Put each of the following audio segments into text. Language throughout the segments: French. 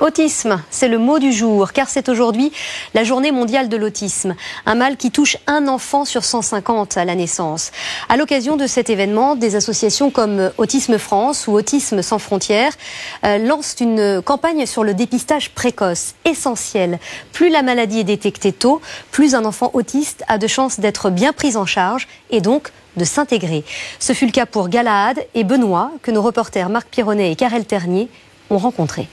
Autisme, c'est le mot du jour, car c'est aujourd'hui la journée mondiale de l'autisme. Un mal qui touche un enfant sur 150 à la naissance. À l'occasion de cet événement, des associations comme Autisme France ou Autisme sans frontières lancent une campagne sur le dépistage précoce, essentiel. Plus la maladie est détectée tôt, plus un enfant autiste a de chances d'être bien pris en charge et donc de s'intégrer. Ce fut le cas pour Galahad et Benoît, que nos reporters Marc Pironnet et Karel Ternier ont rencontrés.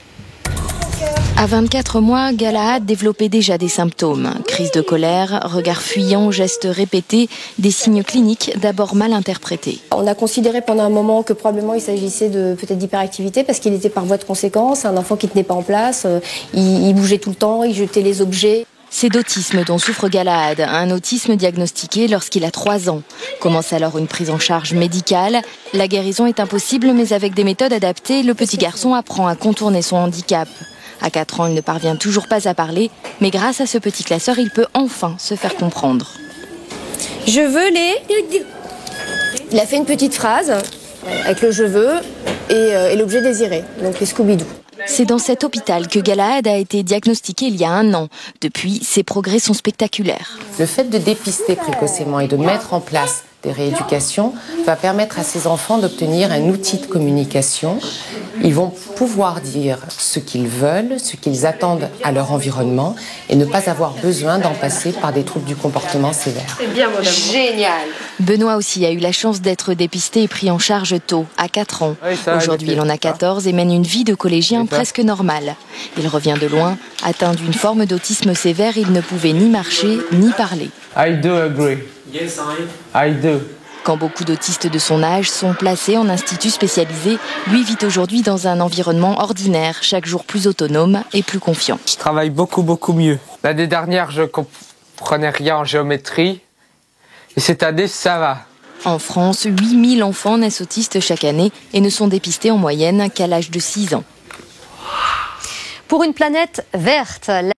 À 24 mois, Galahad développait déjà des symptômes. Crise de colère, regard fuyant, gestes répétés, des signes cliniques d'abord mal interprétés. On a considéré pendant un moment que probablement il s'agissait de peut-être d'hyperactivité parce qu'il était par voie de conséquence, un enfant qui ne tenait pas en place, il bougeait tout le temps, il jetait les objets. C'est d'autisme dont souffre Galahad, un autisme diagnostiqué lorsqu'il a 3 ans. Commence alors une prise en charge médicale. La guérison est impossible, mais avec des méthodes adaptées, le petit garçon apprend à contourner son handicap. À 4 ans, il ne parvient toujours pas à parler, mais grâce à ce petit classeur, il peut enfin se faire comprendre. Je veux les... Il a fait une petite phrase avec le je veux et l'objet désiré, donc les Scooby-Doo. C'est dans cet hôpital que Galahad a été diagnostiqué il y a 1 an. Depuis, ses progrès sont spectaculaires. Le fait de dépister précocement et de mettre en place des rééducations va permettre à ces enfants d'obtenir un outil de communication. Ils vont pouvoir dire ce qu'ils veulent, ce qu'ils attendent à leur environnement et ne pas avoir besoin d'en passer par des troubles du comportement sévères. C'est bien, mon amour. Génial. Benoît aussi a eu la chance d'être dépisté et pris en charge tôt, à 4 ans. Aujourd'hui, il en a 14 et mène une vie de collégien presque normale. Il revient de loin. Atteint d'une forme d'autisme sévère, il ne pouvait ni marcher ni parler. I do agree. Yes, I do. Quand beaucoup d'autistes de son âge sont placés en institut spécialisé, lui vit aujourd'hui dans un environnement ordinaire, chaque jour plus autonome et plus confiant. Je travaille beaucoup mieux. L'année dernière, je comprenais rien en géométrie. Et cette année, ça va. En France, 8000 enfants naissent autistes chaque année et ne sont dépistés en moyenne qu'à l'âge de 6 ans. Pour une planète verte,